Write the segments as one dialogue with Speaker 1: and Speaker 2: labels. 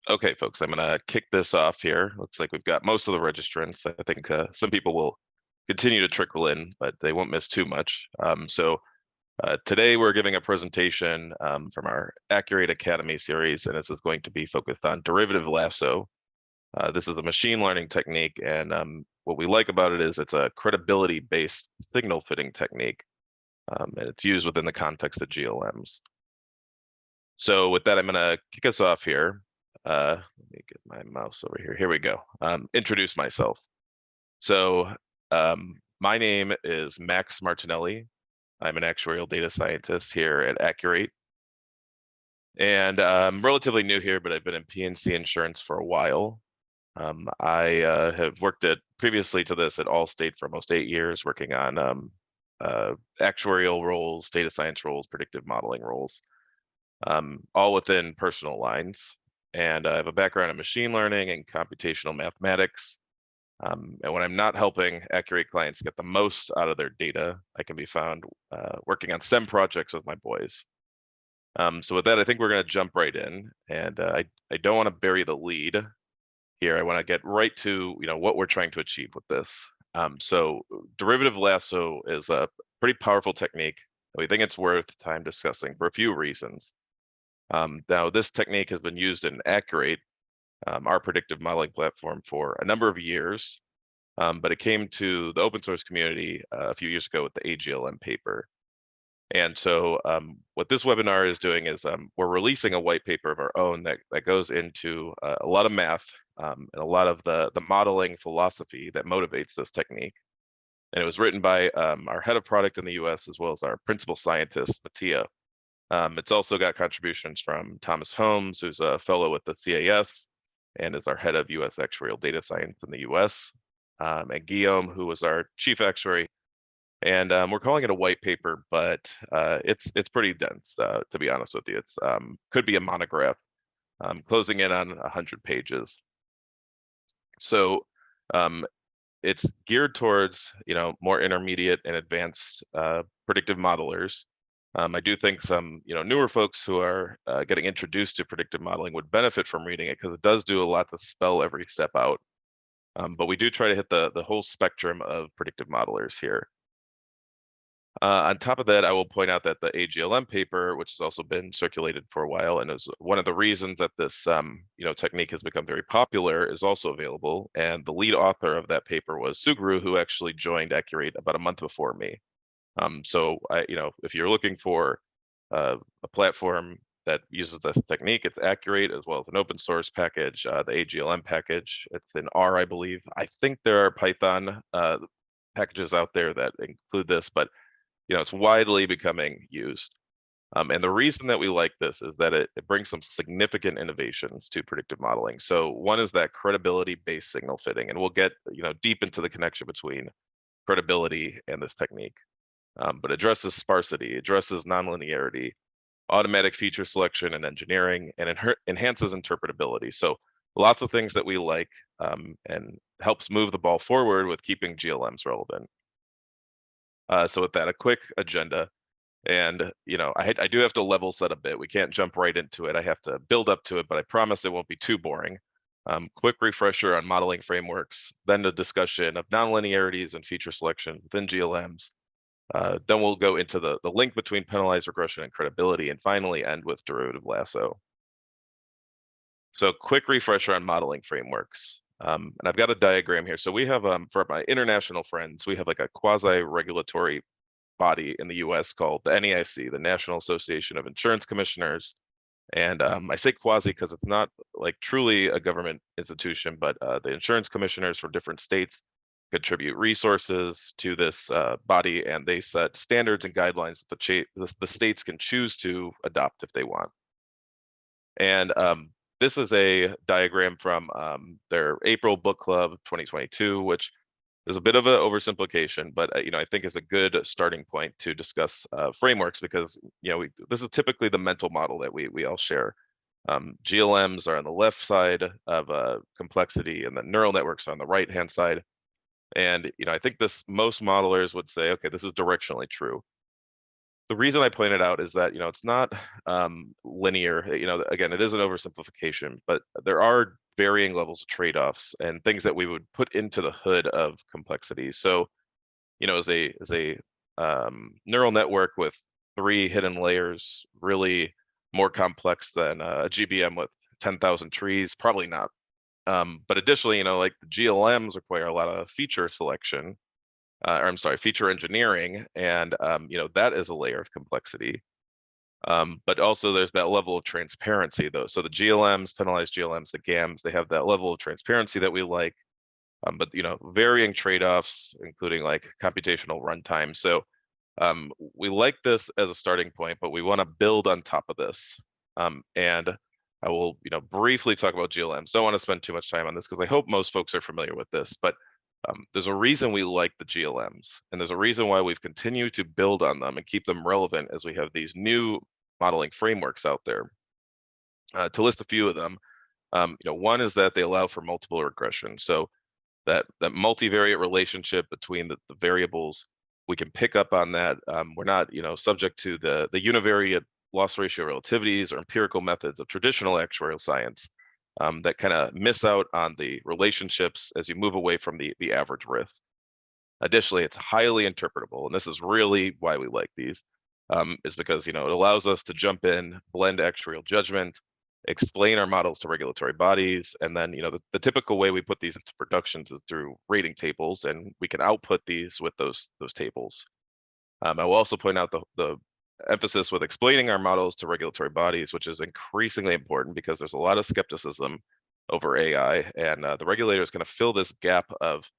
Speaker 1: Okay, folks, I'm going to kick this off here. Looks like we've got most of the registrants. I think some people will continue to trickle in, but they won't miss too much. Today we're giving a presentation from our Akur8 Academy series, and this is going to be focused on Derivative Lasso. This is a machine learning technique, and what we like about it is it's a credibility-based signal fitting technique, and it's used within the context of GLMs. So with that, I'm going to kick us off here. Let me get my mouse over here. Here we go. Introduce myself. So my name is Max Martinelli. I'm an actuarial data scientist here at Akur8. And I'm relatively new here, but I've been in P&C insurance for a while. I have worked previously to this at Allstate for almost 8 years, working on actuarial roles, data science roles, predictive modeling roles, all within personal lines. And I have a background in machine learning and computational mathematics. And when I'm not helping Akur8 clients get the most out of their data, I can be found working on STEM projects with my boys. So with that, I think we're going to jump right in. And I don't want to bury the lead here. I want to get right to what we're trying to achieve with this. So Derivative Lasso is a pretty powerful technique that we think it's worth time discussing for a few reasons. Now, this technique has been used in Akur8, our predictive modeling platform, for a number of years, but it came to the open source community a few years ago with the GLM paper. And so what this webinar is doing is we're releasing a white paper of our own that goes into a lot of math and a lot of the modeling philosophy that motivates this technique. And it was written by our head of product in the US, as well as our principal scientist, Mattia. It's also got contributions from Thomas Holmes, who's a fellow with the CAS and is our head of US Actuarial Data Science in the US, and Guillaume, who was our chief actuary. And we're calling it a white paper, but it's pretty dense, to be honest with you. It's could be a monograph, closing in on 100 pages. So it's geared towards more intermediate and advanced predictive modelers. I do think some newer folks who are getting introduced to predictive modeling would benefit from reading it, because it does do a lot to spell every step out. But we do try to hit the whole spectrum of predictive modelers here. On top of that, I will point out that the GLM paper, which has also been circulated for a while and is one of the reasons that this technique has become very popular, is also available. And the lead author of that paper was Sudreau, who actually joined Akur8 about a month before me. So if you're looking for a platform that uses this technique, it's Akur8, as well as an open source package, the GLM package. It's in R, I believe. I think there are Python packages out there that include this, but it's widely becoming used. And the reason that we like this is that it brings some significant innovations to predictive modeling. So one is that credibility-based signal fitting, and we'll get deep into the connection between credibility and this technique. But addresses sparsity, addresses nonlinearity, automatic feature selection and engineering, and enhances interpretability. So lots of things that we like, and helps move the ball forward with keeping GLMs relevant. So with that, a quick agenda. And I do have to level set a bit. We can't jump right into it. I have to build up to it, but I promise it won't be too boring. Quick refresher on modeling frameworks, then the discussion of nonlinearities and feature selection within GLMs. Then we'll go into the link between penalized regression and credibility, and finally end with Derivative Lasso. So quick refresher on modeling frameworks. And I've got a diagram here. So we have, for my international friends, we have like a quasi-regulatory body in the US called the NAIC, the National Association of Insurance Commissioners. And I say quasi because it's not like truly a government institution, but the insurance commissioners for different states contribute resources to this body, and they set standards and guidelines that the states can choose to adopt if they want. And this is a diagram from their April book club 2022, which is a bit of an oversimplification, but I think is a good starting point to discuss frameworks, because this is typically the mental model that we all share. GLMs are on the left side of complexity, and the neural networks are on the right-hand side. And I think most modelers would say, okay, this is directionally true. The reason I pointed out is that, it's not linear. Again, it is an oversimplification, but there are varying levels of trade-offs and things that we would put into the hood of complexity. So, as a neural network with 3 hidden layers really more complex than a GBM with 10,000 trees? Probably not. But additionally, like the GLMs require a lot of feature selection, or I'm sorry, feature engineering, and that is a layer of complexity. But also there's that level of transparency though. So the GLMs, penalized GLMs, the GAMs, they have that level of transparency that we like, but varying trade-offs, including like computational runtime. So we like this as a starting point, but we want to build on top of this. And I will, briefly talk about GLMs. Don't want to spend too much time on this because I hope most folks are familiar with this, but there's a reason we like the GLMs, and there's a reason why we've continued to build on them and keep them relevant as we have these new modeling frameworks out there. To list a few of them, one is that they allow for multiple regression. So that multivariate relationship between the variables, we can pick up on that. We're not, subject to the univariate loss ratio relativities or empirical methods of traditional actuarial science that kind of miss out on the relationships as you move away from the average risk. Additionally, it's highly interpretable, and this is really why we like these, is because it allows us to jump in, blend actuarial judgment, explain our models to regulatory bodies, and then the typical way we put these into production is through rating tables, and we can output these with those tables. I will also point out the emphasis with explaining our models to regulatory bodies, which is increasingly important because there's a lot of skepticism over AI, and the regulator is going to fill this gap of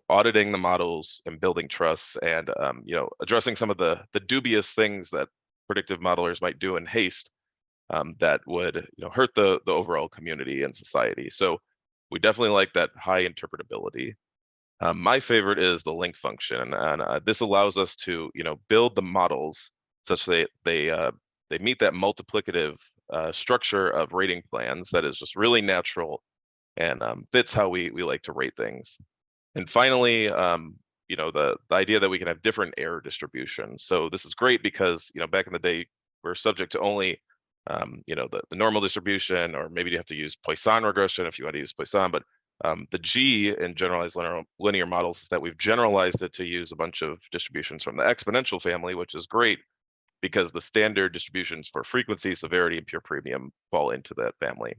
Speaker 1: auditing the models and building trust, and addressing some of the dubious things that predictive modelers might do in haste that would hurt the overall community and society. So we definitely like that high interpretability. My favorite is the link function, and this allows us to build the models such that they meet that multiplicative structure of rating plans that is just really natural and fits how we like to rate things. And finally, the idea that we can have different error distributions. So this is great because back in the day we're subject to only the normal distribution, or maybe you have to use Poisson regression if you want to use Poisson. But the G in generalized linear models is that we've generalized it to use a bunch of distributions from the exponential family, which is great because the standard distributions for frequency, severity, and pure premium fall into that family.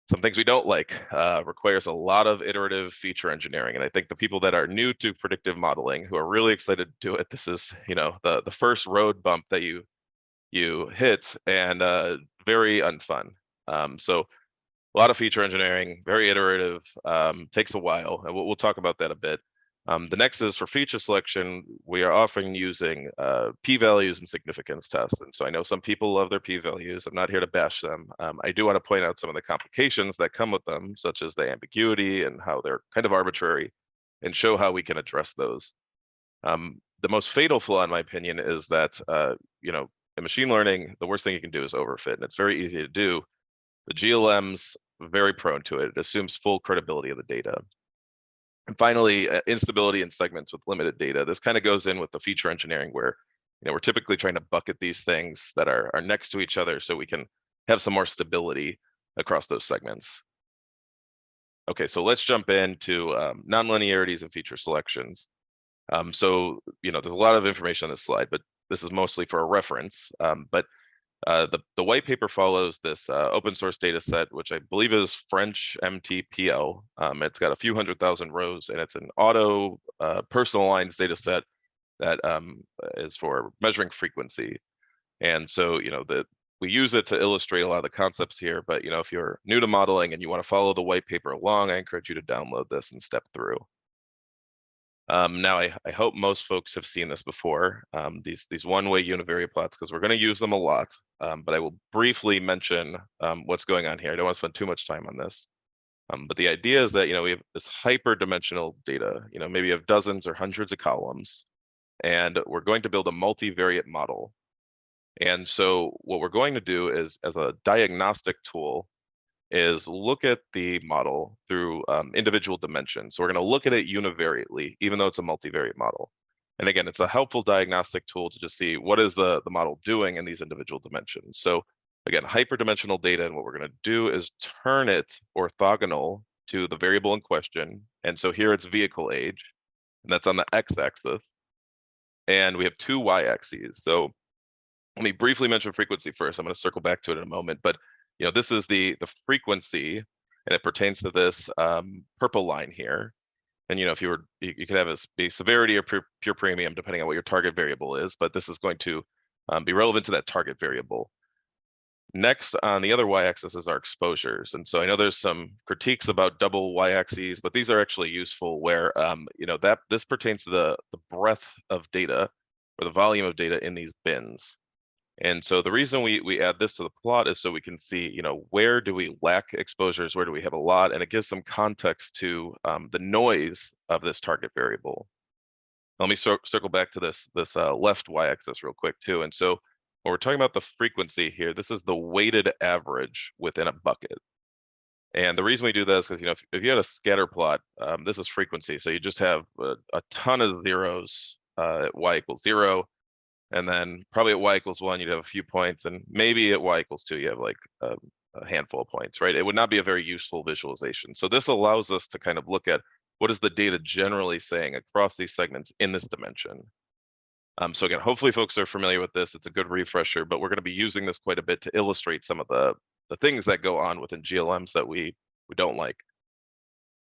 Speaker 1: Some things we don't like requires a lot of iterative feature engineering. And I think the people that are new to predictive modeling who are really excited to do it, this is the first road bump that you hit, and very unfun. So a lot of feature engineering, very iterative, takes a while, and we'll talk about that a bit. The next is for feature selection. We are often using p-values and significance tests. And so I know some people love their p-values. I'm not here to bash them. I do want to point out some of the complications that come with them, such as the ambiguity and how they're kind of arbitrary, and show how we can address those. The most fatal flaw, in my opinion, is that in machine learning, the worst thing you can do is overfit, and it's very easy to do. The GLMs are very prone to it. It assumes full credibility of the data. And finally, instability in segments with limited data. This kind of goes in with the feature engineering where we're typically trying to bucket these things that are next to each other so we can have some more stability across those segments. Okay, so let's jump into nonlinearities and feature selections. So there's a lot of information on this slide, but this is mostly for a reference. But the white paper follows this open source data set, which I believe is French MTPL. It's got a few 100,000 rows, and it's an auto personalized data set that is for measuring frequency. And so we use it to illustrate a lot of the concepts here. But if you're new to modeling and you want to follow the white paper along, I encourage you to download this and step through. Now, I hope most folks have seen this before, these one-way univariate plots, because we're going to use them a lot, but I will briefly mention what's going on here. I don't want to spend too much time on this, but the idea is that we have this hyperdimensional data. Maybe you have dozens or hundreds of columns, and we're going to build a multivariate model. And so what we're going to do is, as a diagnostic tool, is look at the model through individual dimensions. So we're going to look at it univariately, even though it's a multivariate model. And again, it's a helpful diagnostic tool to just see what is the model doing in these individual dimensions. So again, hyperdimensional data, and what we're going to do is turn it orthogonal to the variable in question. And so here it's vehicle age, and that's on the x-axis. And we have two y-axes. So let me briefly mention frequency first. I'm going to circle back to it in a moment, but this is the frequency, and it pertains to this purple line here. And if you could have it be severity or pure premium, depending on what your target variable is, but this is going to be relevant to that target variable. Next, on the other y-axis is our exposures. And so I know there's some critiques about double y-axes, but these are actually useful where, that this pertains to the breadth of data or the volume of data in these bins. And so the reason we add this to the plot is so we can see, where do we lack exposures, where do we have a lot, and it gives some context to the noise of this target variable. Let me circle back to this left y-axis real quick too. And so when we're talking about the frequency here, this is the weighted average within a bucket. And the reason we do this is because if you had a scatter plot, this is frequency, so you just have a ton of zeros at y equals 0. And then probably at y equals 1, you'd have a few points, and maybe at y equals 2, you have like a handful of points, right? It would not be a very useful visualization. So this allows us to kind of look at what is the data generally saying across these segments in this dimension. So again, hopefully folks are familiar with this. It's a good refresher, but we're going to be using this quite a bit to illustrate some of the things that go on within GLMs that we don't like.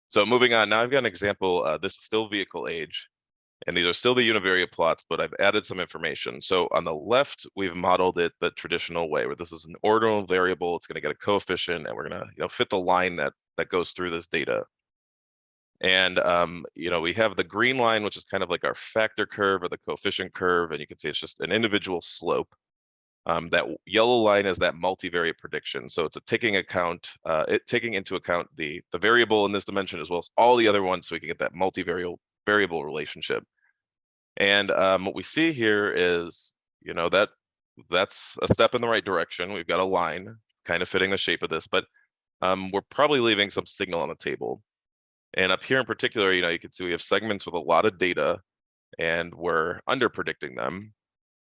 Speaker 1: So moving on, now I've got an example. This is still vehicle age. And these are still the univariate plots, but I've added some information. So on the left, we've modeled it the traditional way, where this is an ordinal variable. It's going to get a coefficient, and we're going to fit the line that goes through this data. And we have the green line, which is kind of like our factor curve or the coefficient curve, and you can see it's just an individual slope. That yellow line is that multivariate prediction. So it's a taking into account the variable in this dimension as well as all the other ones, so we can get that multivariable variable relationship. And what we see here is, that's a step in the right direction. We've got a line kind of fitting the shape of this, but we're probably leaving some signal on the table. And up here in particular, you can see we have segments with a lot of data, and we're under predicting them,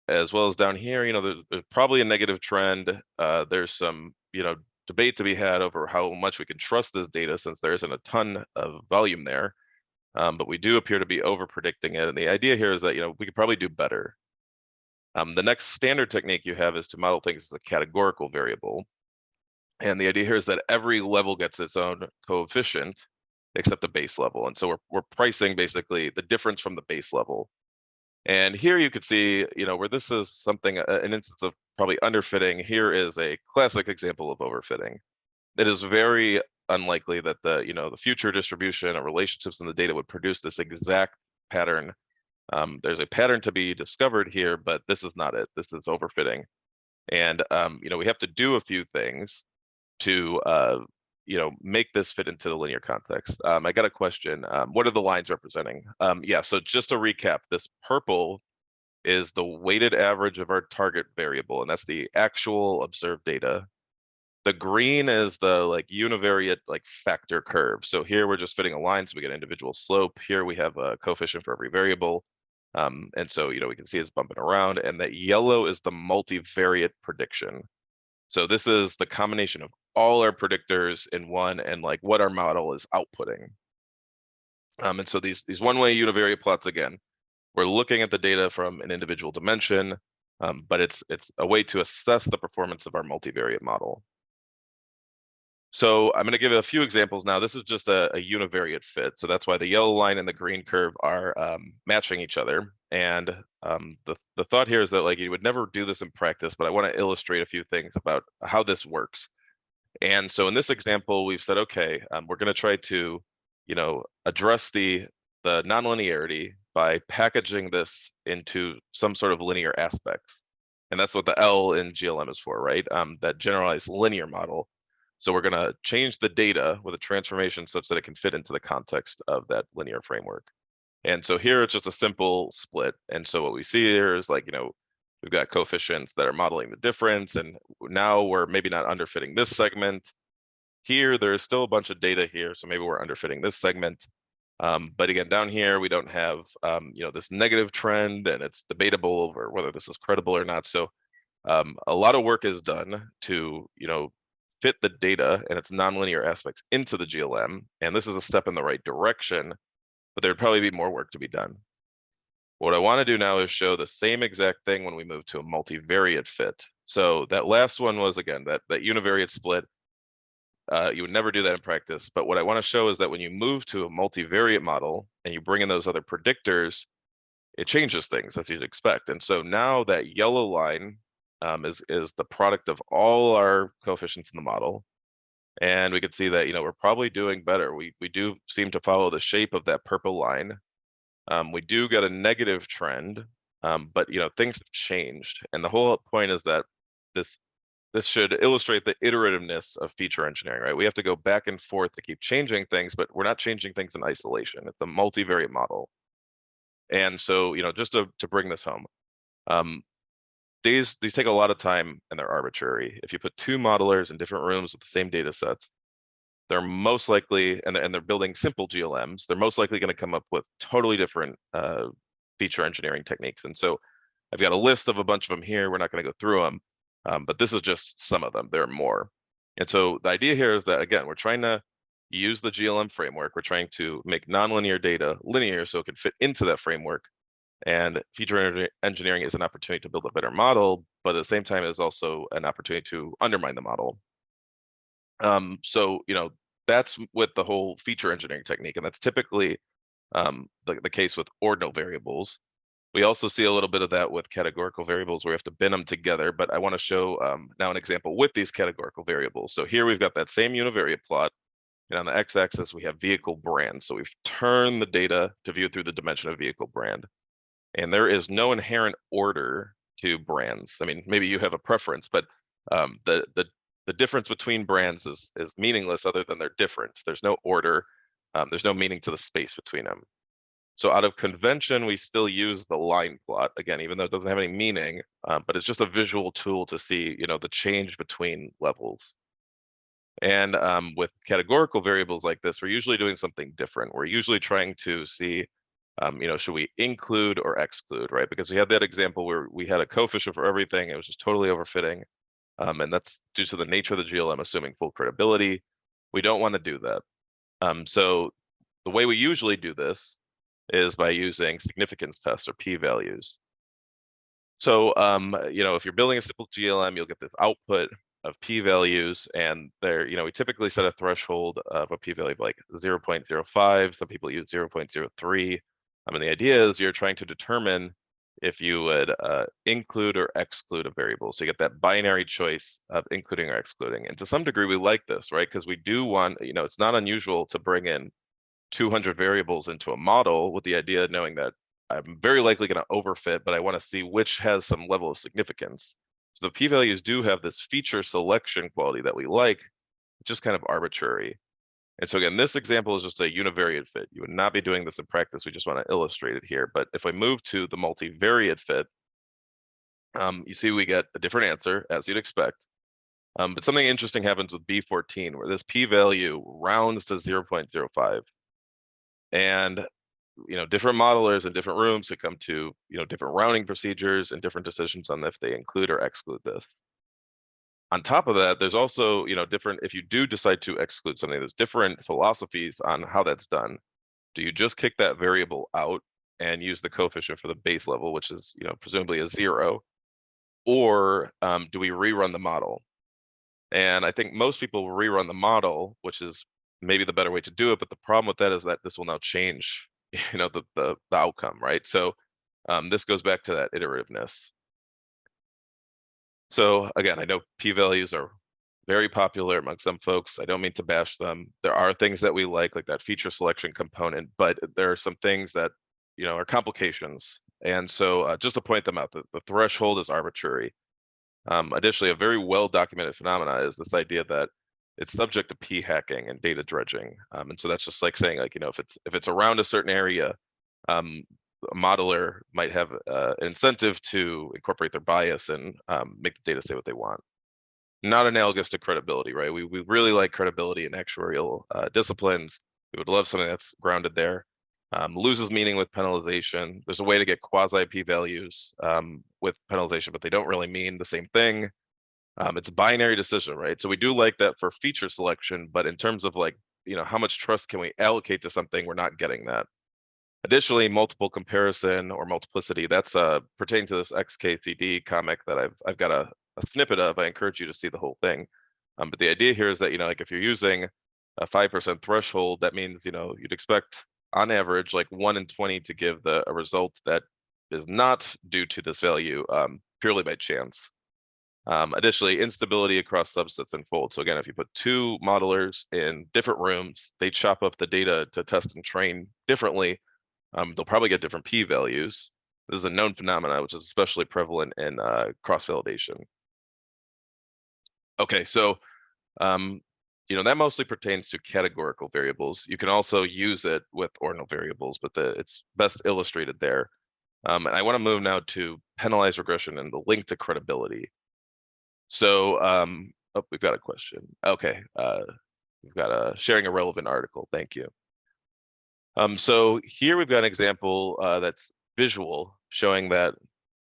Speaker 1: as well as down here, there's probably a negative trend. There's some, debate to be had over how much we can trust this data, since there isn't a ton of volume there. But we do appear to be over predicting it. And the idea here is that, we could probably do better. The next standard technique you have is to model things as a categorical variable. And the idea here is that every level gets its own coefficient except the base level. And so we're pricing basically the difference from the base level. And here you could see, where this is something, an instance of probably underfitting. Here is a classic example of overfitting. It is very unlikely that the future distribution or relationships in the data would produce this exact pattern. There's a pattern to be discovered here, but this is not it. This is overfitting. And we have to do a few things to make this fit into the linear context. I got a question. What are the lines representing? Yeah, so just to recap, this purple is the weighted average of our target variable, and that's the actual observed data. The green is the univariate factor curve. So here we're just fitting a line, so we get an individual slope. Here we have a coefficient for every variable. And so, we can see it's bumping around. And that yellow is the multivariate prediction. So this is the combination of all our predictors in one, and what our model is outputting. And so these one-way univariate plots, again, we're looking at the data from an individual dimension, but it's a way to assess the performance of our multivariate model. So I'm going to give a few examples now. This is just a univariate fit. So that's why the yellow line and the green curve are matching each other. And the thought here is that you would never do this in practice, but I want to illustrate a few things about how this works. And so in this example, we've said, okay, we're going to try to, address the nonlinearity by packaging this into some sort of linear aspects. And that's what the L in GLM is for, right? That generalized linear model. So we're going to change the data with a transformation such that it can fit into the context of that linear framework. And so here it's just a simple split. And so what we see here is we've got coefficients that are modeling the difference. And now we're maybe not underfitting this segment. Here, there's still a bunch of data here. So maybe we're underfitting this segment. But again, down here, we don't have, this negative trend, and it's debatable over whether this is credible or not. So a lot of work is done to, fit the data and its nonlinear aspects into the GLM. And this is a step in the right direction, but there'd probably be more work to be done. What I want to do now is show the same exact thing when we move to a multivariate fit. So that last one was, again, that univariate split. You would never do that in practice. But what I want to show is that when you move to a multivariate model and you bring in those other predictors, it changes things as you'd expect. And so now that yellow line is the product of all our coefficients in the model. And we could see that, we're probably doing better. We do seem to follow the shape of that purple line. We do get a negative trend, but things have changed. And the whole point is that this should illustrate the iterativeness of feature engineering, right? We have to go back and forth to keep changing things, but we're not changing things in isolation. It's a multivariate model. And so, just to bring this home, these take a lot of time and they're arbitrary. If you put two modelers in different rooms with the same data sets, they're most likely, and they're building simple GLMs, they're most likely going to come up with totally different feature engineering techniques. And so I've got a list of a bunch of them here. We're not going to go through them, but this is just some of them. There are more. And so the idea here is that, again, we're trying to use the GLM framework. We're trying to make nonlinear data linear so it can fit into that framework. And feature engineering is an opportunity to build a better model, but at the same time, it's also an opportunity to undermine the model. So, that's with the whole feature engineering technique, and that's typically the case with ordinal variables. We also see a little bit of that with categorical variables where we have to bin them together, but I want to show now an example with these categorical variables. So here we've got that same univariate plot, and on the x-axis we have vehicle brand. So we've turned the data to view through the dimension of vehicle brand. And there is no inherent order to brands. I mean, maybe you have a preference, but the difference between brands is meaningless other than they're different. There's no order. There's no meaning to the space between them. So out of convention, we still use the line plot, again, even though it doesn't have any meaning, but it's just a visual tool to see, the change between levels. And with categorical variables like this, we're usually doing something different. We're usually trying to see, should we include or exclude, right? Because we had that example where we had a coefficient for everything. It was just totally overfitting. And that's due to the nature of the GLM assuming full credibility. We don't want to do that. So the way we usually do this is by using significance tests or p-values. So, if you're building a simple GLM, you'll get this output of p-values, and we typically set a threshold of a p-value of like 0.05. Some people use 0.03. And the idea is you're trying to determine if you would include or exclude a variable. So you get that binary choice of including or excluding. And to some degree, we like this, right? Because we do want, it's not unusual to bring in 200 variables into a model with the idea of knowing that I'm very likely going to overfit, but I want to see which has some level of significance. So the p-values do have this feature selection quality that we like, just kind of arbitrary. And so again, this example is just a univariate fit. You would not be doing this in practice. We just want to illustrate it here. But if I move to the multivariate fit, you see we get a different answer as you'd expect. But something interesting happens with B14 where this p-value rounds to 0.05. And different modelers in different rooms could come to different rounding procedures and different decisions on if they include or exclude this. On top of that, there's also different, if you do decide to exclude something, there's different philosophies on how that's done. Do you just kick that variable out and use the coefficient for the base level, which is presumably a 0, or do we rerun the model? And I think most people will rerun the model, which is maybe the better way to do it. But the problem with that is that this will now change, the outcome, right? So this goes back to that iterativeness. So again, I know p-values are very popular among some folks. I don't mean to bash them. There are things that we like that feature selection component, but there are some things that are complications. And so just to point them out, the threshold is arbitrary. Additionally, a very well-documented phenomena is this idea that it's subject to p-hacking and data dredging. And so that's just like saying, if it's around a certain area, a modeler might have an incentive to incorporate their bias and make the data say what they want. Not analogous to credibility, right? We really like credibility in actuarial disciplines. We would love something that's grounded there. Loses meaning with penalization. There's a way to get quasi p-values with penalization, but they don't really mean the same thing. It's a binary decision, right? So we do like that for feature selection, but in terms of like, how much trust can we allocate to something, we're not getting that. Additionally, multiple comparison or multiplicity, that's pertaining to this XKCD comic that I've got a snippet of. I encourage you to see the whole thing. But the idea here is that, like if you're using a 5% threshold, that means, you'd expect on average like 1 in 20 to give a result that is not due to this value purely by chance. Additionally, instability across subsets and folds. So again, if you put two modelers in different rooms, they chop up the data to test and train differently. They'll probably get different p-values. This is a known phenomenon, which is especially prevalent in cross-validation. Okay, so that mostly pertains to categorical variables. You can also use it with ordinal variables, but it's best illustrated there. And I want to move now to penalized regression and the link to credibility. So, we've got a question. Okay, we've got a sharing a relevant article. Thank you. So here we've got an example that's visual, showing that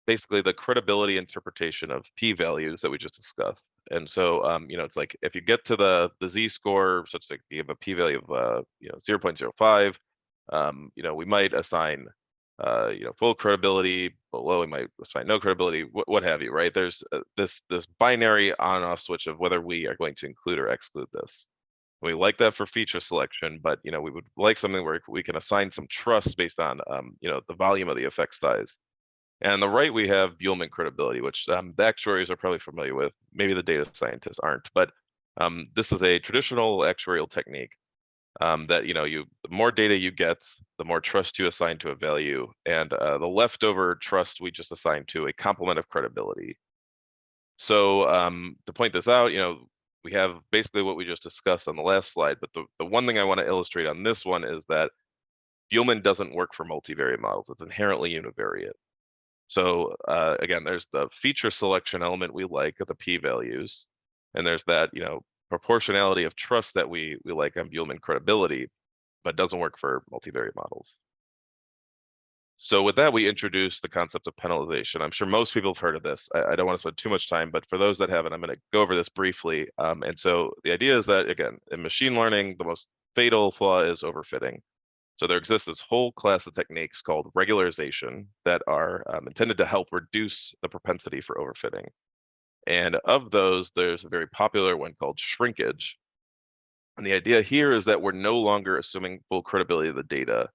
Speaker 1: basically the credibility interpretation of p-values that we just discussed. And so, it's like if you get to the z-score, such that you have a p-value of 0.05, we might assign full credibility. Below, we might assign no credibility, what have you, right? There's this binary on-off switch of whether we are going to include or exclude this. We like that for feature selection, but we would like something where we can assign some trust based on the volume of the effect size. And on the right, we have Buhlmann credibility, which the actuaries are probably familiar with. Maybe the data scientists aren't, but this is a traditional actuarial technique that the more data you get, the more trust you assign to a value, and the leftover trust we just assign to a complement of credibility. So to point this out, we have basically what we just discussed on the last slide, but the one thing I want to illustrate on this one is that Buhlmann doesn't work for multivariate models. It's inherently univariate. So again, there's the feature selection element we like at the p-values, and there's that proportionality of trust that we like on Buhlmann credibility, but doesn't work for multivariate models. So with that, we introduced the concept of penalization. I'm sure most people have heard of this. I don't want to spend too much time, but for those that haven't, I'm going to go over this briefly. And so the idea is that, again, in machine learning, the most fatal flaw is overfitting. So there exists this whole class of techniques called regularization that are intended to help reduce the propensity for overfitting. And of those, there's a very popular one called shrinkage. And the idea here is that we're no longer assuming full credibility of the data,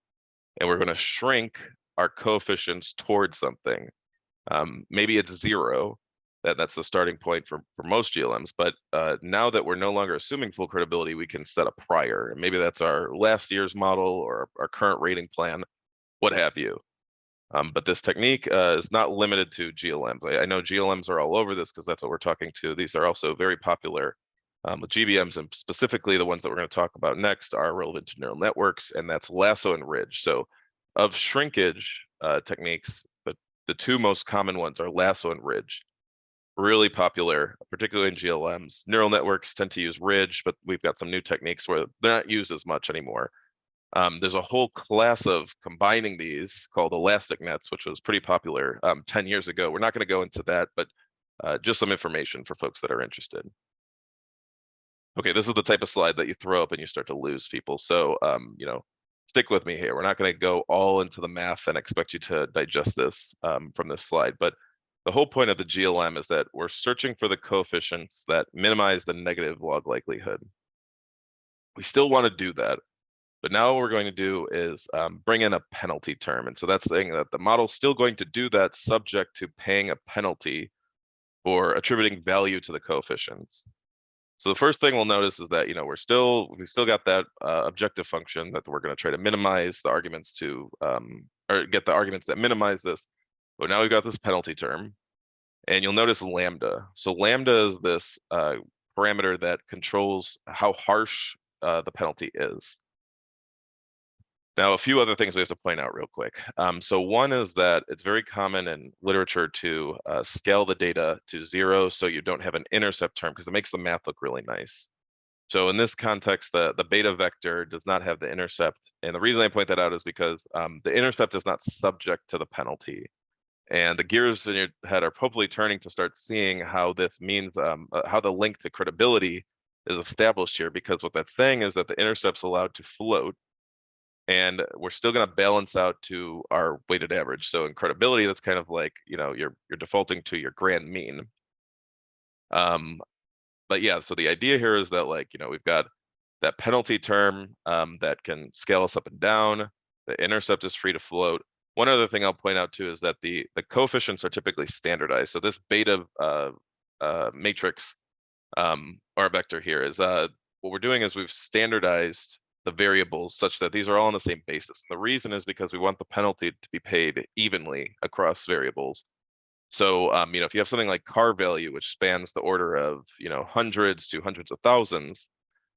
Speaker 1: and we're going to shrink our coefficients towards something. Maybe it's 0. That's the starting point for most GLMs. But now that we're no longer assuming full credibility, we can set a prior. And maybe that's our last year's model or our current rating plan, what have you. But this technique is not limited to GLMs. I know GLMs are all over this because that's what we're talking to. These are also very popular with GBMs, and specifically the ones that we're going to talk about next are relevant to neural networks, and that's Lasso and Ridge. So of shrinkage techniques, but the two most common ones are Lasso and Ridge. Really popular, particularly in GLMs. Neural networks tend to use Ridge, but we've got some new techniques where they're not used as much anymore. There's a whole class of combining these called elastic nets, which was pretty popular 10 years ago. We're not going to go into that, but just some information for folks that are interested. Okay, this is the type of slide that you throw up and you start to lose people. So, stick with me here. We're not going to go all into the math and expect you to digest this from this slide, but the whole point of the GLM is that we're searching for the coefficients that minimize the negative log likelihood. We still want to do that, but now what we're going to do is bring in a penalty term. And so that's the thing, that the model's still going to do that subject to paying a penalty for attributing value to the coefficients. So the first thing we'll notice is that we still got that objective function that we're going to try to minimize the arguments to or get the arguments that minimize this. But now we've got this penalty term, and you'll notice lambda. So lambda is this parameter that controls how harsh the penalty is. Now, a few other things we have to point out real quick. So one is that it's very common in literature to scale the data to 0 so you don't have an intercept term, because it makes the math look really nice. So in this context, the beta vector does not have the intercept. And the reason I point that out is because the intercept is not subject to the penalty. And the gears in your head are hopefully turning to start seeing how this means, how the link to credibility is established here, because what that's saying is that the intercept's allowed to float, and we're still going to balance out to our weighted average. So in credibility, that's kind of like, you're defaulting to your grand mean. But yeah, so the idea here is that, like, we've got that penalty term that can scale us up and down. The intercept is free to float. One other thing I'll point out too is that the coefficients are typically standardized. So this beta matrix or vector here is what we're doing is we've standardized the variables such that these are all on the same basis. And the reason is because we want the penalty to be paid evenly across variables. So, if you have something like car value, which spans the order of, hundreds to hundreds of thousands,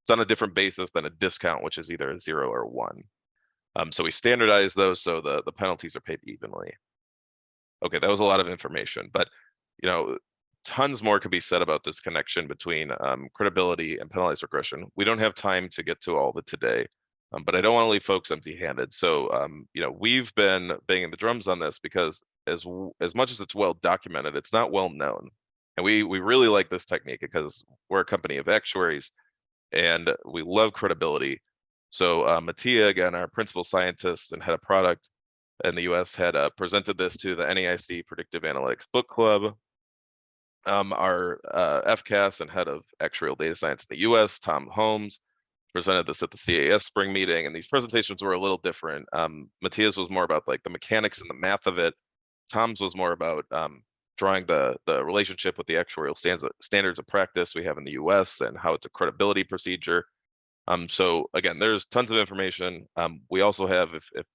Speaker 1: it's on a different basis than a discount, which is either a 0 or 1. So we standardize those so the penalties are paid evenly. Okay, that was a lot of information, but tons more could be said about this connection between credibility and penalized regression. We don't have time to get to all of it today, but I don't want to leave folks empty-handed. So, we've been banging the drums on this because as much as it's well documented, it's not well known. And we really like this technique because we're a company of actuaries and we love credibility. So Mattia, again, our principal scientist and head of product in the US, had presented this to the NAIC Predictive Analytics Book Club. Our FCAS and head of Actuarial Data Science in the US, Tom Holmes, presented this at the CAS spring meeting, and these presentations were a little different. Mattia's was more about like the mechanics and the math of it. Tom's was more about drawing the relationship with the actuarial standards of practice we have in the US and how it's a credibility procedure. So again, there's tons of information. We also have, if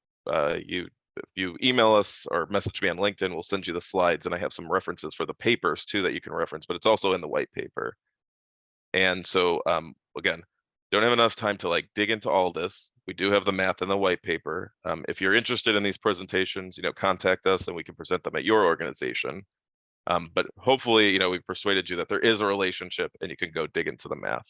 Speaker 1: you email us or message me on LinkedIn, we'll send you the slides, and I have some references for the papers too that you can reference, but it's also in the white paper. And so again, don't have enough time to like dig into all this. We do have the math in the white paper. If you're interested in these presentations, contact us and we can present them at your organization. But hopefully, we've persuaded you that there is a relationship and you can go dig into the math.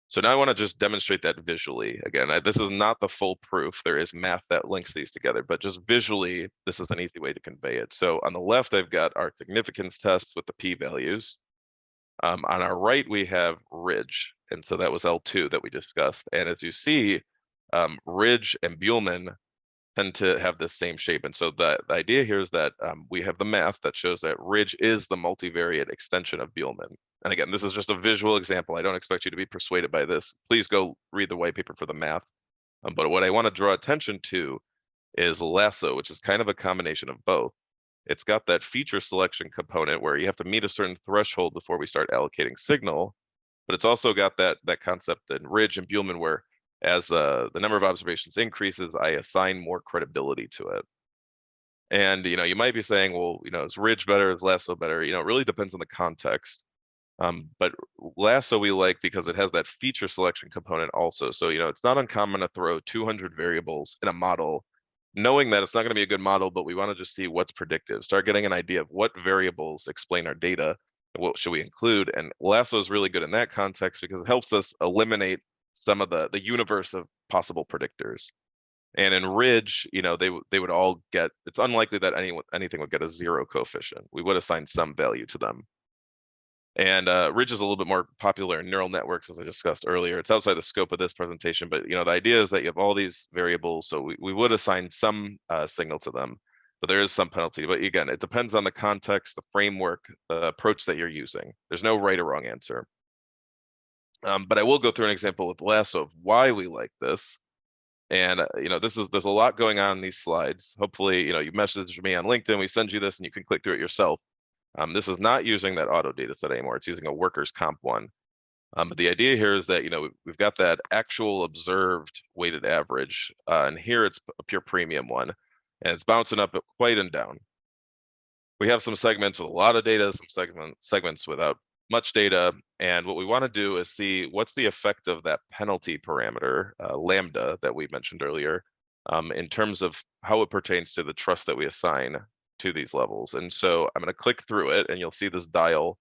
Speaker 1: So now I want to just demonstrate that visually. Again, this is not the full proof. There is math that links these together, but just visually, this is an easy way to convey it. So on the left, I've got our significance tests with the p-values. On our right, we have Ridge, and so that was L2 that we discussed. And as you see, Ridge and Buhlmann tend to have this same shape. And so the idea here is that we have the math that shows that Ridge is the multivariate extension of Buhlmann. And again, this is just a visual example. I don't expect you to be persuaded by this. Please go read the white paper for the math. But what I want to draw attention to is Lasso, which is kind of a combination of both. It's got that feature selection component where you have to meet a certain threshold before we start allocating signal, but it's also got that concept in Ridge and Buhlmann where as the number of observations increases, I assign more credibility to it. And you might be saying, well, is Ridge better, is Lasso better? It really depends on the context. But Lasso we like because it has that feature selection component also. So it's not uncommon to throw 200 variables in a model, knowing that it's not going to be a good model, but we want to just see what's predictive, start getting an idea of what variables explain our data, and what should we include. And Lasso is really good in that context because it helps us eliminate some of the universe of possible predictors. And in Ridge, they would all get, it's unlikely that anything would get a 0 coefficient. We would assign some value to them. And Ridge is a little bit more popular in neural networks, as I discussed earlier. It's outside the scope of this presentation, but the idea is that you have all these variables, so we would assign some signal to them, but there is some penalty. But again, it depends on the context, the framework, the approach that you're using. There's no right or wrong answer. But I will go through an example with Lasso of why we like this. And there's a lot going on in these slides. Hopefully, you message me on LinkedIn, we send you this, and you can click through it yourself. This is not using that auto data set anymore. It's using a workers' comp one. But the idea here is that, we've got that actual observed weighted average, and here it's a pure premium one, and it's bouncing up quite and down. We have some segments with a lot of data, some segments without much data, and what we want to do is see what's the effect of that penalty parameter, Lambda, that we mentioned earlier, in terms of how it pertains to the trust that we assign to these levels. And so I'm going to click through it, and you'll see this dial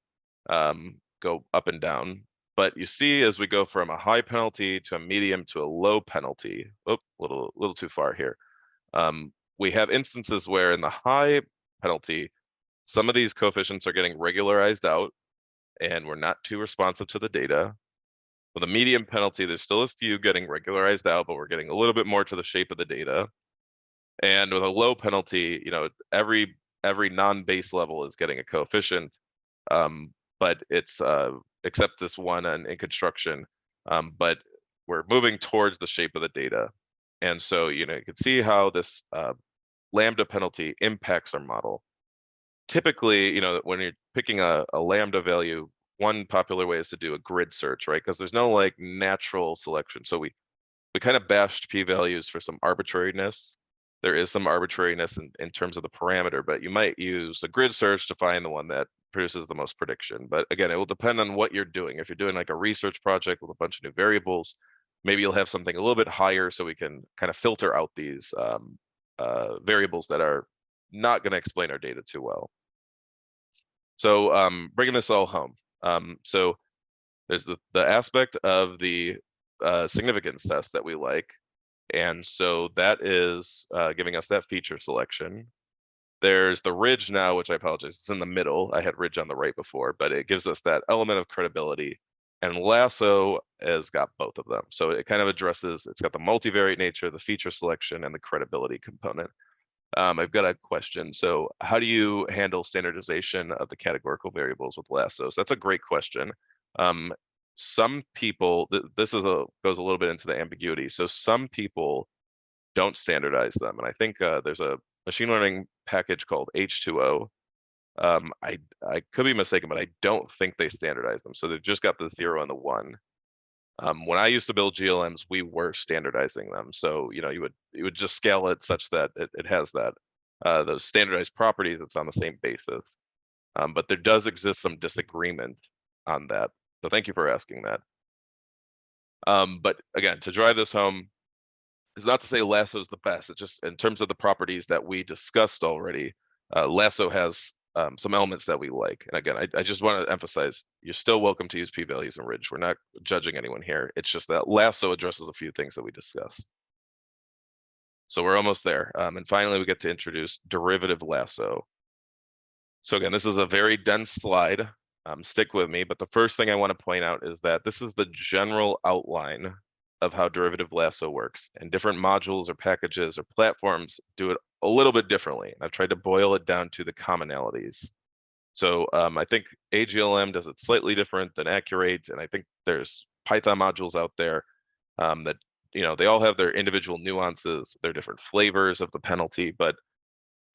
Speaker 1: go up and down. But you see, as we go from a high penalty to a medium to a low penalty, little too far here. We have instances where in the high penalty, some of these coefficients are getting regularized out and we're not too responsive to the data. With a medium penalty, there's still a few getting regularized out, but we're getting a little bit more to the shape of the data. And with a low penalty, every non-base level is getting a coefficient, but it's except this one in construction, but we're moving towards the shape of the data. And so, you can see how this Lambda penalty impacts our model. Typically, when you're picking a Lambda value, one popular way is to do a grid search, right? Because there's no like natural selection. So we kind of bashed p-values for some arbitrariness. There is some arbitrariness in terms of the parameter, but you might use a grid search to find the one that produces the most prediction. But again, it will depend on what you're doing. If you're doing like a research project with a bunch of new variables, maybe you'll have something a little bit higher so we can kind of filter out these variables that are not going to explain our data too well. So bringing this all home. So there's the aspect of the significance test that we like. And so that is giving us that feature selection. There's the ridge now, which I apologize, it's in the middle. I had ridge on the right before, but it gives us that element of credibility. And Lasso has got both of them. So it kind of addresses, it's got the multivariate nature, the feature selection, and the credibility component. I've got a question. So how do you handle standardization of the categorical variables with Lassos? That's a great question. Some people, this goes a little bit into the ambiguity. So some people don't standardize them. And I think there's a machine learning package called H2O. I could be mistaken, but I don't think they standardize them. So they've just got the 0 and the 1. When I used to build GLMs, we were standardizing them. So, you would just scale it such that it has that those standardized properties. It's on the same basis. But there does exist some disagreement on that. So thank you for asking that. But again, to drive this home, is not to say Lasso is the best. It's just in terms of the properties that we discussed already, Lasso has some elements that we like. And again, I just want to emphasize, you're still welcome to use p-values and ridge. We're not judging anyone here. It's just that Lasso addresses a few things that we discussed. So we're almost there. And finally, we get to introduce Derivative Lasso. So again, this is a very dense slide. Stick with me. But the first thing I want to point out is that this is the general outline of how Derivative Lasso works. And different modules or packages or platforms do it a little bit differently. I've tried to boil it down to the commonalities. So I think GLM does it slightly different than Akur8, and I think there's Python modules out there that, they all have their individual nuances, their different flavors of the penalty, but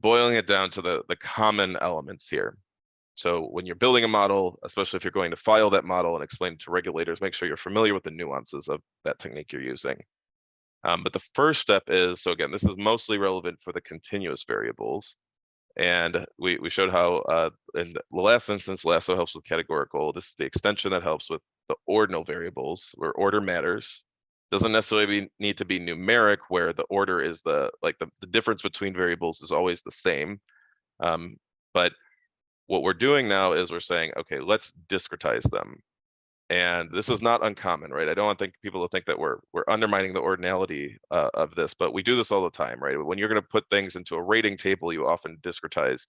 Speaker 1: boiling it down to the common elements here. So when you're building a model, especially if you're going to file that model and explain it to regulators, make sure you're familiar with the nuances of that technique you're using. But the first step is, so again, this is mostly relevant for the continuous variables. And we showed how in the last instance, Lasso helps with categorical. This is the extension that helps with the ordinal variables, where order matters. Doesn't necessarily need to be numeric, where the order is the difference between variables is always the same. But what we're doing now is we're saying, okay, let's discretize them. And this is not uncommon, right? I don't want people to think that we're undermining the ordinality of this, but we do this all the time, right? When you're going to put things into a rating table, you often discretize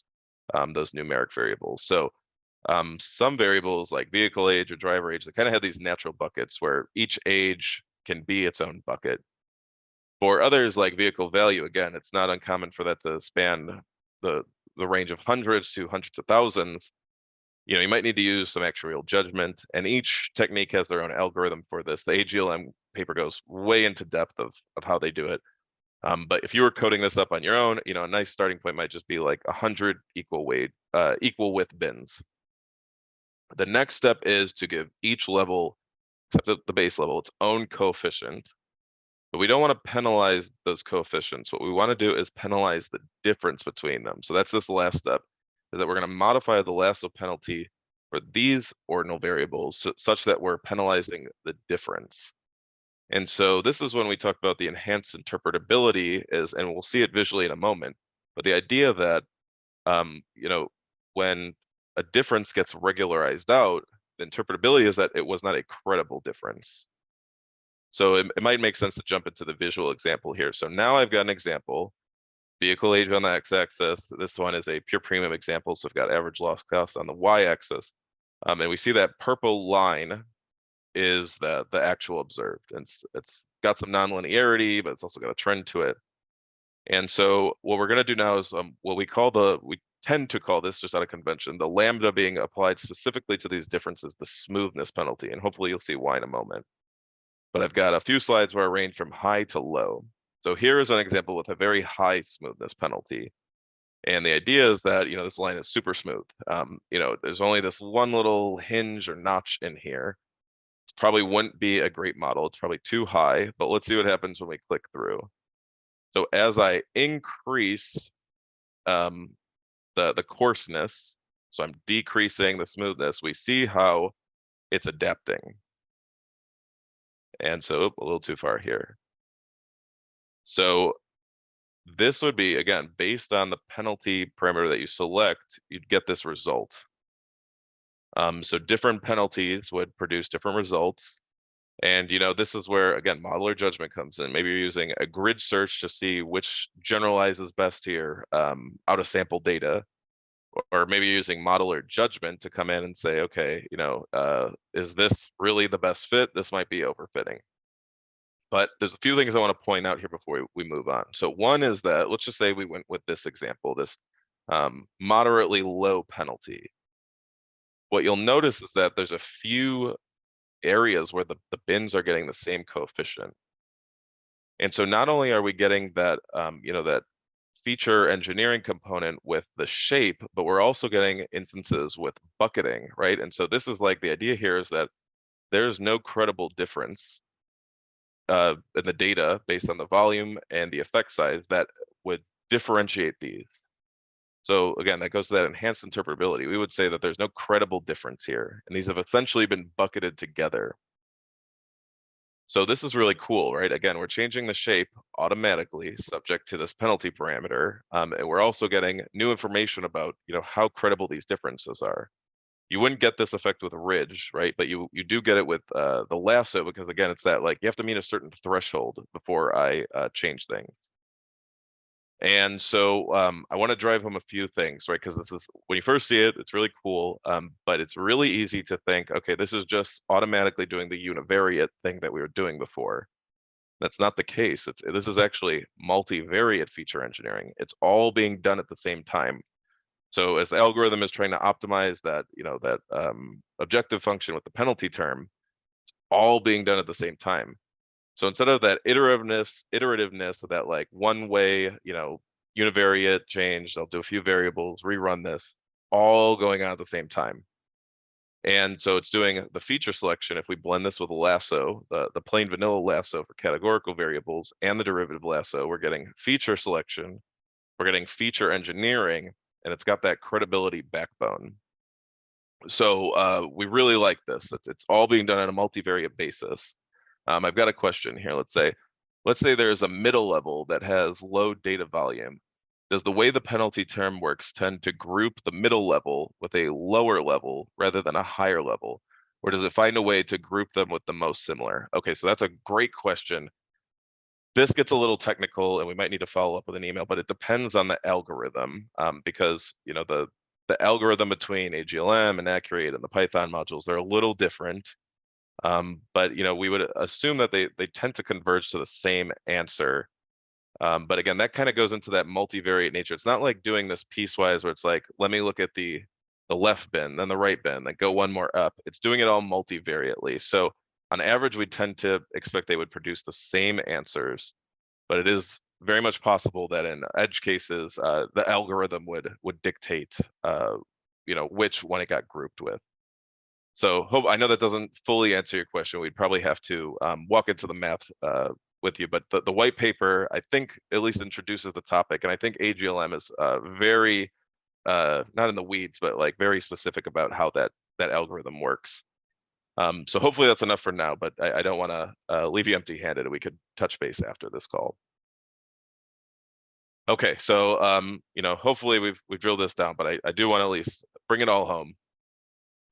Speaker 1: those numeric variables. So some variables like vehicle age or driver age, they kind of have these natural buckets where each age can be its own bucket. For others like vehicle value, again, it's not uncommon for that to span the range of hundreds to hundreds of thousands. You might need to use some actuarial judgment, and each technique has their own algorithm for this. The GLM paper goes way into depth of how they do it. But if you were coding this up on your own, a nice starting point might just be like 100 equal width bins. The next step is to give each level, except the base level, its own coefficient. But we don't want to penalize those coefficients. What we want to do is penalize the difference between them. So that's this last step, is that we're going to modify the Lasso penalty for these ordinal variables such that we're penalizing the difference. And so this is when we talk about the enhanced interpretability and we'll see it visually in a moment, but the idea that, when a difference gets regularized out, interpretability is that it was not a credible difference. So it might make sense to jump into the visual example here. So now I've got an example, vehicle age on the x-axis. This one is a pure premium example, so I've got average loss cost on the y-axis. And we see that purple line is the actual observed. And it's got some nonlinearity, but it's also got a trend to it. And so what we're going to do now is what we tend to call this, just out of convention, the lambda being applied specifically to these differences, the smoothness penalty. And hopefully you'll see why in a moment. But I've got a few slides where I range from high to low. So here is an example with a very high smoothness penalty. And the idea is that, this line is super smooth. There's only this one little hinge or notch in here. It probably wouldn't be a great model. It's probably too high, but let's see what happens when we click through. So as I increase the coarseness, so I'm decreasing the smoothness, we see how it's adapting. And so a little too far here. So this would be, again, based on the penalty parameter that you select, you'd get this result. So different penalties would produce different results. And, this is where, again, modeler judgment comes in. Maybe you're using a grid search to see which generalizes best here out of sample data. Or maybe you're using modeler judgment to come in and say, okay, is this really the best fit? This might be overfitting. But there's a few things I want to point out here before we move on. So one is that, let's just say we went with this example, this moderately low penalty. What you'll notice is that there's a few areas where the bins are getting the same coefficient. And so not only are we getting that, that feature engineering component with the shape, but we're also getting instances with bucketing, right? And so this is like, the idea here is that there's no credible difference in the data based on the volume and the effect size that would differentiate these. So again, that goes to that enhanced interpretability. We would say that there's no credible difference here, and these have essentially been bucketed together. So this is really cool, right? Again, we're changing the shape automatically subject to this penalty parameter. And we're also getting new information about, how credible these differences are. You wouldn't get this effect with a ridge, right? But you do get it with the lasso, because again, it's that, like, you have to meet a certain threshold before I change things. And so I want to drive home a few things, right? Because this is, when you first see it, it's really cool, but it's really easy to think, okay, this is just automatically doing the univariate thing that we were doing before. That's not the case. This is actually multivariate feature engineering. It's all being done at the same time. So as the algorithm is trying to optimize that, that objective function with the penalty term, it's all being done at the same time. So instead of that iterativeness of that, like, one way, univariate change, I'll do a few variables, rerun this, all going on at the same time. And so it's doing the feature selection. If we blend this with a lasso, the plain vanilla lasso for categorical variables and the derivative lasso, we're getting feature selection, we're getting feature engineering, and it's got that credibility backbone. So we really like this. It's all being done on a multivariate basis. I've got a question here. Let's say there's a middle level that has low data volume. Does the way the penalty term works tend to group the middle level with a lower level rather than a higher level? Or does it find a way to group them with the most similar? Okay, so that's a great question. This gets a little technical and we might need to follow up with an email, but it depends on the algorithm, because the algorithm between GLM and Akur8 and the Python modules, they're a little different. But we would assume that they tend to converge to the same answer. But again, that kind of goes into that multivariate nature. It's not like doing this piecewise where it's like, let me look at the left bin, then the right bin, then go one more up. It's doing it all multivariately. So on average, we tend to expect they would produce the same answers, but it is very much possible that in edge cases, the algorithm would dictate, which one it got grouped with. So I know that doesn't fully answer your question. We'd probably have to walk into the math with you, but the white paper, I think, at least introduces the topic, and I think GLM is very, not in the weeds, but like very specific about how that algorithm works. So hopefully that's enough for now, but I don't want to leave you empty-handed. We could touch base after this call. Okay, so hopefully we've drilled this down, but I do want to at least bring it all home.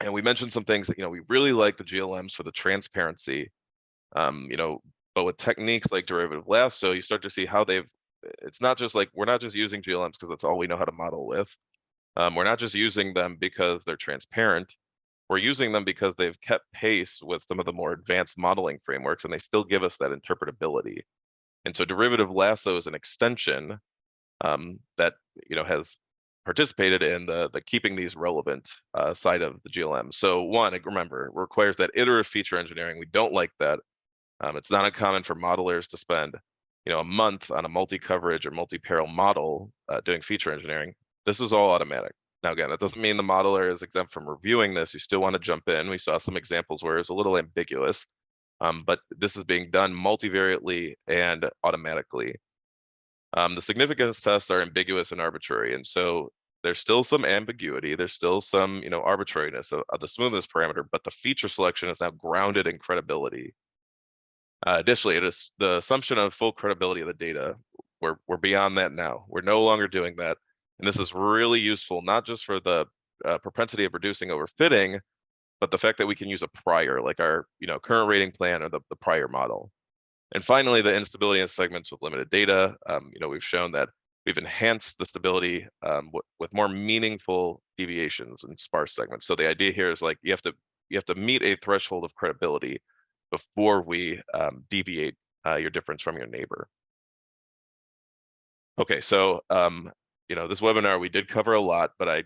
Speaker 1: And we mentioned some things that, we really like the GLMs for the transparency, but with techniques like Derivative Lasso, you start to see how it's not just like, we're not just using GLMs because that's all we know how to model with. We're not just using them because they're transparent. We're using them because they've kept pace with some of the more advanced modeling frameworks, and they still give us that interpretability. And so Derivative Lasso is an extension that has participated in the keeping these relevant side of the GLM. So one, remember, it requires that iterative feature engineering. We don't like that. It's not uncommon for modelers to spend a month on a multi-coverage or multi-peril model doing feature engineering. This is all automatic. Now, again, that doesn't mean the modeler is exempt from reviewing this. You still want to jump in. We saw some examples where it's a little ambiguous, but this is being done multivariately and automatically. The significance tests are ambiguous and arbitrary, and so there's still some ambiguity. There's still some, arbitrariness of the smoothness parameter, but the feature selection is now grounded in credibility. Additionally, it is the assumption of full credibility of the data. We're beyond that now. We're no longer doing that, and this is really useful not just for the propensity of reducing overfitting, but the fact that we can use a prior, like our current rating plan or the prior model. And finally, the instability in segments with limited data. We've shown that we've enhanced the stability with more meaningful deviations in sparse segments. So the idea here is like you have to meet a threshold of credibility before we deviate your difference from your neighbor. Okay, so this webinar we did cover a lot, but I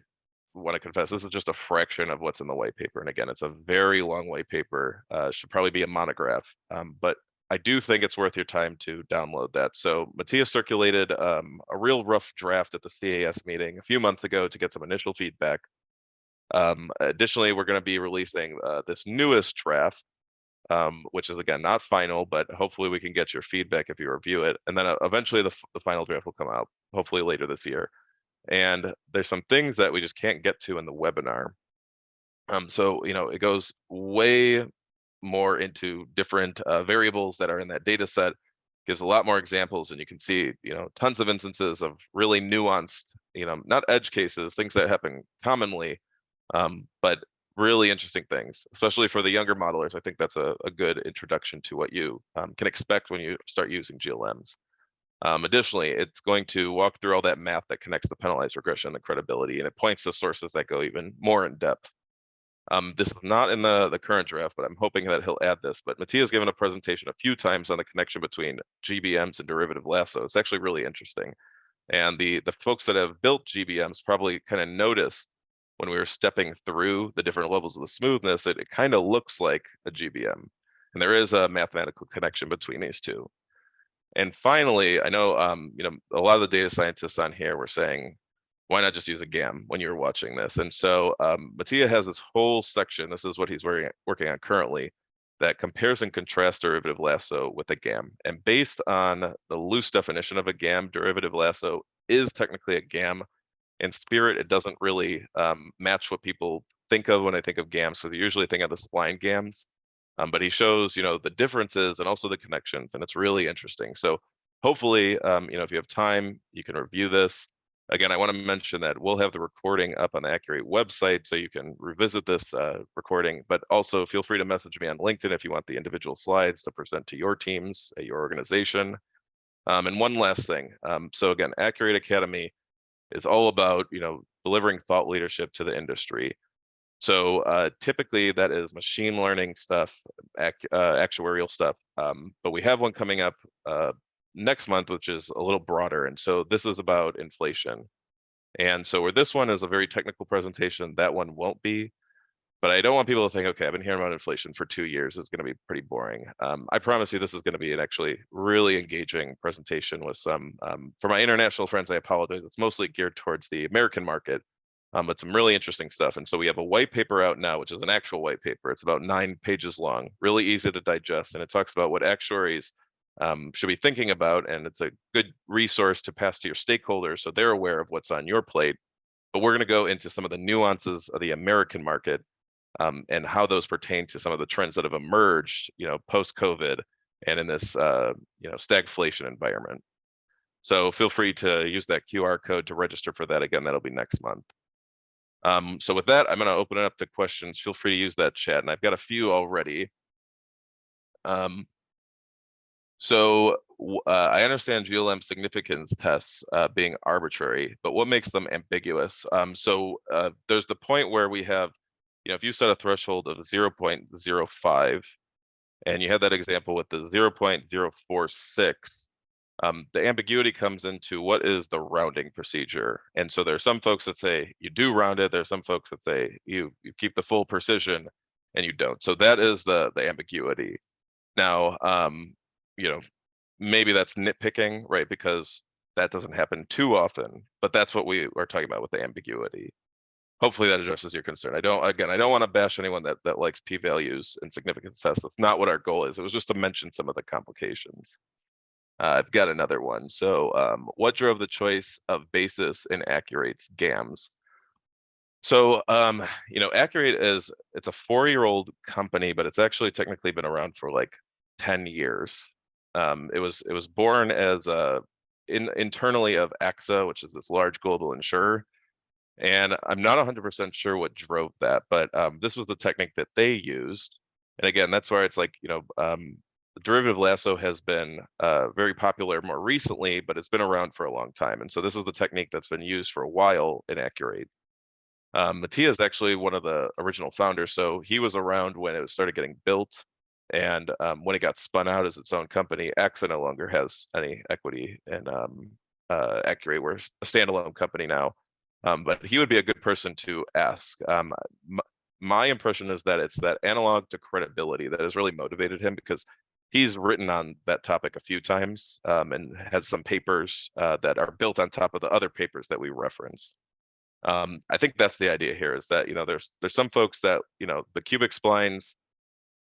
Speaker 1: want to confess this is just a fraction of what's in the white paper. And again, it's a very long white paper. Should probably be a monograph, but I do think it's worth your time to download that. So Mattia circulated a real rough draft at the CAS meeting a few months ago to get some initial feedback. Additionally, we're going to be releasing this newest draft, which is again not final, but hopefully we can get your feedback if you review it. And then eventually the final draft will come out, hopefully later this year. And there's some things that we just can't get to in the webinar. So it goes way more into different variables that are in that data set, gives a lot more examples, and you can see tons of instances of really nuanced, not edge cases, things that happen commonly, but really interesting things, especially for the younger modelers. I think that's a good introduction to what you can expect when you start using GLMs. Additionally, it's going to walk through all that math that connects the penalized regression and the credibility, and it points to sources that go even more in depth. This is not in the current draft, but I'm hoping that he'll add this. But Mattia's given a presentation a few times on the connection between GBMs and derivative lasso. It's actually really interesting. And the folks that have built GBMs probably kind of noticed when we were stepping through the different levels of the smoothness that it kind of looks like a GBM. And there is a mathematical connection between these two. And finally, I know a lot of the data scientists on here were saying, why not just use a GAM when you're watching this? And so Mattia has this whole section, this is what he's working on currently, that compares and contrasts derivative lasso with a GAM. And based on the loose definition of a GAM, derivative lasso is technically a GAM. In spirit, it doesn't really match what people think of when they think of GAMs. So they usually think of the spline GAMs. But he shows, the differences and also the connections, and it's really interesting. So hopefully, if you have time, you can review this. Again, I want to mention that we'll have the recording up on the Akur8 website, so you can revisit this recording, but also feel free to message me on LinkedIn if you want the individual slides to present to your teams at your organization. And one last thing. So again, Akur8 Academy is all about, delivering thought leadership to the industry. So typically that is machine learning stuff, actuarial stuff, but we have one coming up next month, which is a little broader. And so this is about inflation. And so where this one is a very technical presentation, that one won't be. But I don't want people to think, okay, I've been hearing about inflation for 2 years. It's going to be pretty boring. I promise you this is going to be an actually really engaging presentation with some, for my international friends, I apologize. It's mostly geared towards the American market. But some really interesting stuff. And so we have a white paper out now, which is an actual white paper. It's about 9 pages long, really easy to digest. And it talks about what actuaries should be thinking about. And it's a good resource to pass to your stakeholders so they're aware of what's on your plate. But we're going to go into some of the nuances of the American market and how those pertain to some of the trends that have emerged, post-COVID and in this, stagflation environment. So feel free to use that QR code to register for that. Again, that'll be next month. So with that, I'm going to open it up to questions. Feel free to use that chat, and I've got a few already. I understand GLM significance tests being arbitrary, but what makes them ambiguous? There's the point where we have, if you set a threshold of 0.05, and you had that example with the 0.046, the ambiguity comes into what is the rounding procedure. And so there are some folks that say you do round it. There's some folks that say you keep the full precision and you don't. So that is the ambiguity. Now, maybe that's nitpicking, right? Because that doesn't happen too often, but that's what we are talking about with the ambiguity. Hopefully that addresses your concern. I don't want to bash anyone that likes p-values and significance tests. That's not what our goal is. It was just to mention some of the complications. I've got another one. So what drove the choice of basis in Akur8's GAMs? So, Akur8 it's a 4-year-old company, but it's actually technically been around for like 10 years. It was born as internally of AXA, which is this large global insurer. And I'm not 100% sure what drove that, but this was the technique that they used. And again, that's where it's like, the derivative lasso has been very popular more recently, but it's been around for a long time. And so this is the technique that's been used for a while in Akur8. Mattia is actually one of the original founders, so he was around when it started getting built. And when it got spun out as its own company, AXA no longer has any equity in Akur8. We're a standalone company now. But he would be a good person to ask. My impression is that it's that analog to credibility that has really motivated him, because he's written on that topic a few times and has some papers that are built on top of the other papers that we reference. I think that's the idea here, is that there's some folks that the cubic splines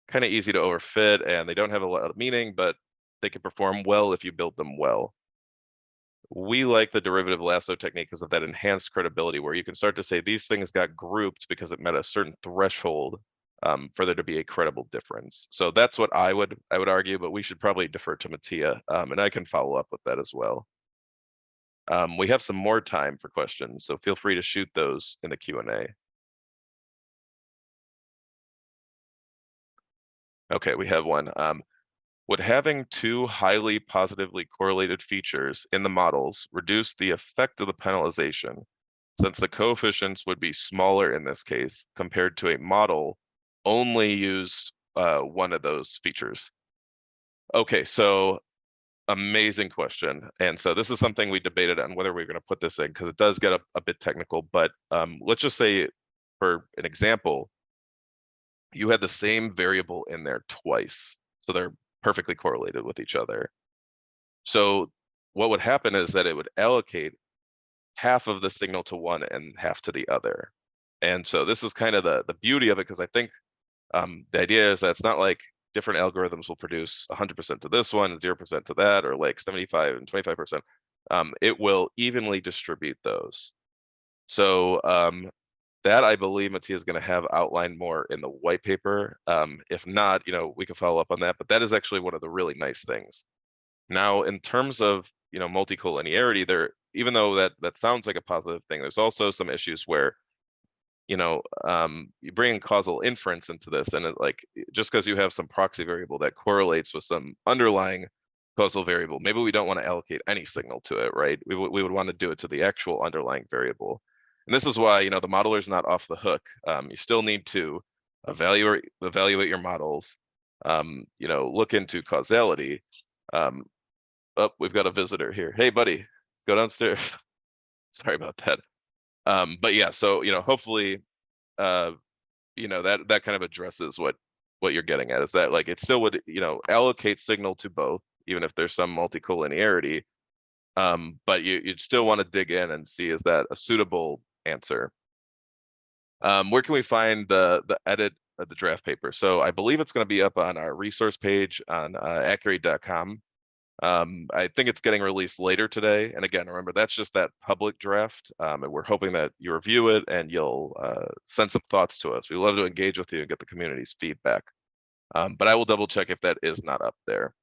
Speaker 1: kind of easy to overfit and they don't have a lot of meaning, but they can perform well if you build them well. We like the derivative lasso technique because of that enhanced credibility, where you can start to say these things got grouped because it met a certain threshold for there to be a credible difference. So that's what I would argue, but we should probably defer to Mattia, and I can follow up with that as well. We have some more time for questions, so feel free to shoot those in the Q&A. Okay, we have one. Would having two highly positively correlated features in the models reduce the effect of the penalization, since the coefficients would be smaller in this case compared to a model only used one of those features? Okay, so amazing question. And so this is something we debated on whether we were going to put this in, because it does get a bit technical, but let's just say, for an example, you had the same variable in there twice. So they're perfectly correlated with each other. So what would happen is that it would allocate half of the signal to one and half to the other. And so this is kind of the beauty of it, because I think the idea is that it's not like different algorithms will produce 100% to this one and 0% to that, or like 75 and 25%. It will evenly distribute those. So that, I believe, Mattia is going to have outlined more in the white paper. If not, we can follow up on that. But that is actually one of the really nice things. Now, in terms of multicollinearity, there, even though that sounds like a positive thing, there's also some issues where you bring in causal inference into this, and just because you have some proxy variable that correlates with some underlying causal variable, maybe we don't want to allocate any signal to it, right? We would want to do it to the actual underlying variable. And this is why the modeler is not off the hook. You still need to evaluate your models, look into causality. Oh, we've got a visitor here. Hey, buddy, go downstairs. Sorry about that. But yeah, so hopefully, that kind of addresses what you're getting at, is that it still would allocate signal to both, even if there's some multicollinearity. But you'd still want to dig in and see, is that a suitable answer? Where can we find the edit of the draft paper? So I believe it's going to be up on our resource page on Akur8.com. I think it's getting released later today. And again, remember, that's just that public draft. And we're hoping that you review it and you'll send some thoughts to us. We love to engage with you and get the community's feedback. But I will double check if that is not up there.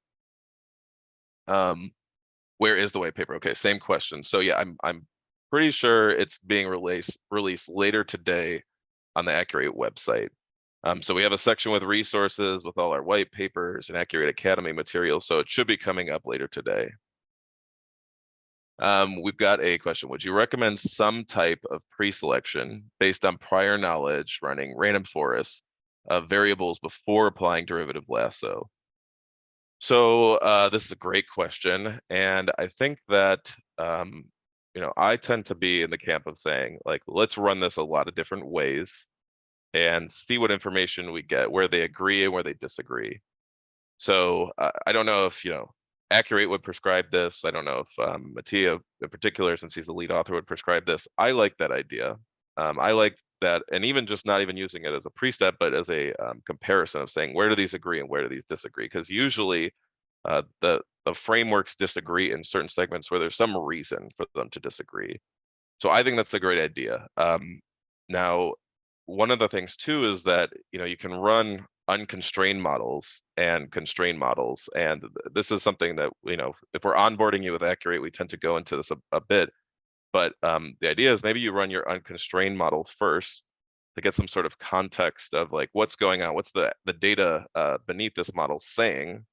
Speaker 1: Where is the white paper? Okay, same question. So yeah, I'm pretty sure it's being released later today on the Akur8 website. So we have a section with resources with all our white papers and Akur8 Academy materials, so it should be coming up later today. We've got a question. Would you recommend some type of pre-selection based on prior knowledge running random forests of variables before applying derivative lasso? So this is a great question, and I think that I tend to be in the camp of saying, like, let's run this a lot of different ways and see what information we get, where they agree and where they disagree. So I don't know if Akur8 would prescribe this. I don't know if Mattia in particular, since he's the lead author, would prescribe this. I like that idea. I like that, and even just not even using it as a precept, but as a comparison of saying, where do these agree and where do these disagree? Because usually the frameworks disagree in certain segments where there's some reason for them to disagree. So I think that's a great idea. Now, one of the things too is that you can run unconstrained models and constrained models, and this is something that if we're onboarding you with Akur8, we tend to go into this a bit. But the idea is maybe you run your unconstrained model first to get some sort of context of like what's going on, what's the data beneath this model saying.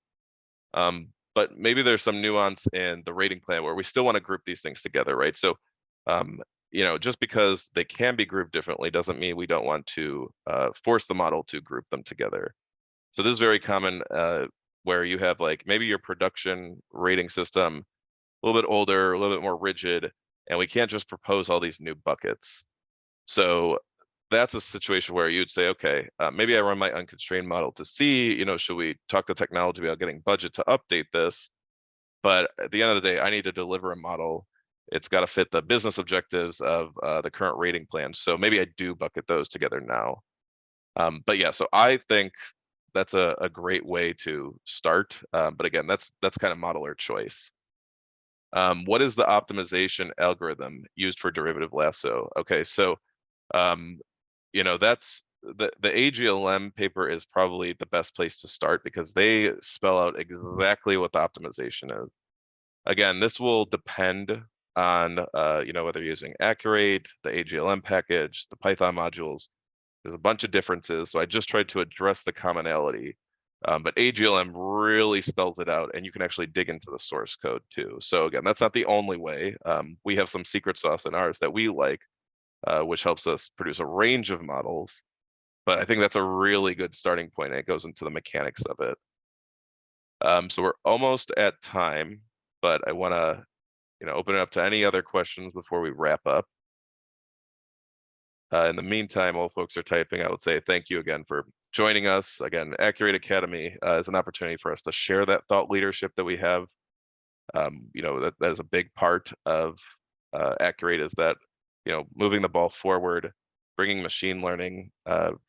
Speaker 1: But maybe there's some nuance in the rating plan where we still want to group these things together, right? So just because they can be grouped differently doesn't mean we don't want to force the model to group them together. So this is very common where you have like maybe your production rating system a little bit older, a little bit more rigid, and we can't just propose all these new buckets. So that's a situation where you'd say, okay, maybe I run my unconstrained model to see, should we talk to technology about getting budget to update this? But at the end of the day, I need to deliver a model. It's got to fit the business objectives of the current rating plan. So maybe I do bucket those together now. But yeah, so I think that's a great way to start. But again, that's kind of modeler choice. What is the optimization algorithm used for derivative lasso? Okay, so that's the AGLM paper is probably the best place to start because they spell out exactly what the optimization is. Again, this will depend on whether you're using Akur8, the AGLM package, the Python modules. There's a bunch of differences, so I just tried to address the commonality. But AGLM really spells it out, and you can actually dig into the source code too. So again, that's not the only way. We have some secret sauce in ours that we like, which helps us produce a range of models. But I think that's a really good starting point, and it goes into the mechanics of it. So we're almost at time, but I want to open it up to any other questions before we wrap up. In the meantime, while folks are typing, I would say thank you again for joining us. Again, Akur8 Academy is an opportunity for us to share that thought leadership that we have. That is a big part of Akur8 is that, moving the ball forward, bringing machine learning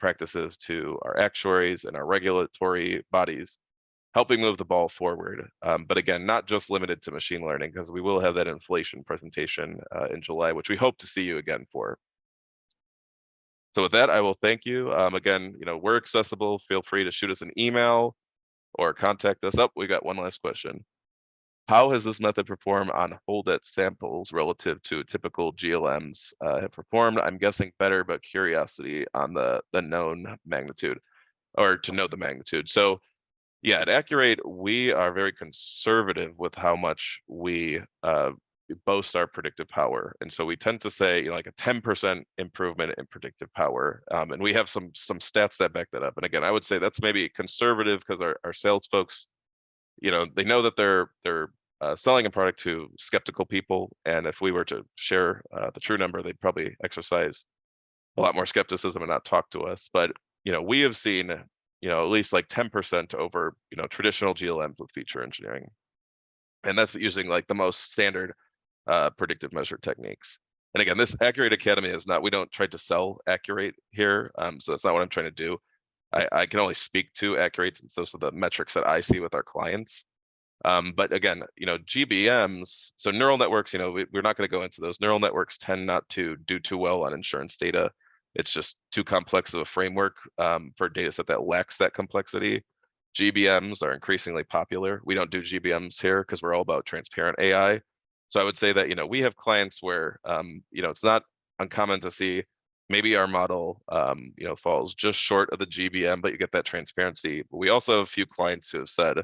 Speaker 1: practices to our actuaries and our regulatory bodies, helping move the ball forward. But again, not just limited to machine learning, because we will have that inflation presentation in July, which we hope to see you again for. So with that, I will thank you. Again, we're accessible. Feel free to shoot us an email or contact us. We got one last question. How has this method performed on hold-at samples relative to typical GLMs have performed? I'm guessing better, but curiosity on the known magnitude, or to know the magnitude. So yeah, at Akur8, we are very conservative with how much we boast our predictive power. And so we tend to say, like a 10% improvement in predictive power. And we have some stats that back that up. And again, I would say that's maybe conservative because our sales folks, they know that they're selling a product to skeptical people. And if we were to share the true number, they'd probably exercise a lot more skepticism and not talk to us. But, we have seen, at least like 10% over, traditional GLMs with feature engineering. And that's using like the most standard predictive measure techniques. And again, this Akur8 Academy is not, we don't try to sell Akur8 here. So that's not what I'm trying to do. I can only speak to Akur8 since those are the metrics that I see with our clients. But again, GBMs, so neural networks, we're not going to go into those. Neural networks tend not to do too well on insurance data. It's just too complex of a framework for a data set that lacks that complexity. GBMs are increasingly popular. We don't do GBMs here because we're all about transparent AI. So I would say that, we have clients where, it's not uncommon to see maybe our model, falls just short of the GBM, but you get that transparency. But we also have a few clients who have said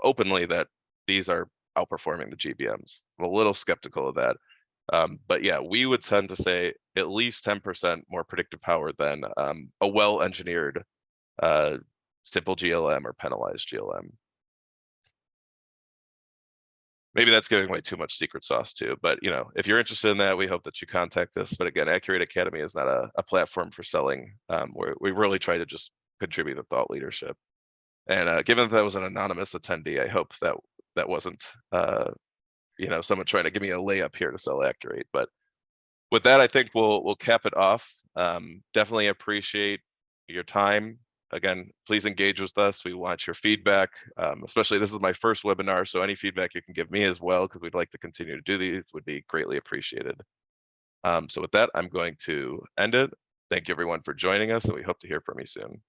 Speaker 1: openly that these are outperforming the GBMs. I'm a little skeptical of that. But yeah, we would tend to say at least 10% more predictive power than a well-engineered simple GLM or penalized GLM. Maybe that's giving away too much secret sauce too, but if you're interested in that, we hope that you contact us. But again, Akur8 Academy is not a platform for selling. We really try to just contribute to thought leadership. And given that was an anonymous attendee, I hope that wasn't someone trying to give me a layup here to sell Akur8. But with that, I think we'll cap it off. Definitely appreciate your time. Again, please engage with us. We want your feedback, especially this is my first webinar, so any feedback you can give me as well, because we'd like to continue to do these, would be greatly appreciated. So with that, I'm going to end it. Thank you everyone for joining us, and we hope to hear from you soon.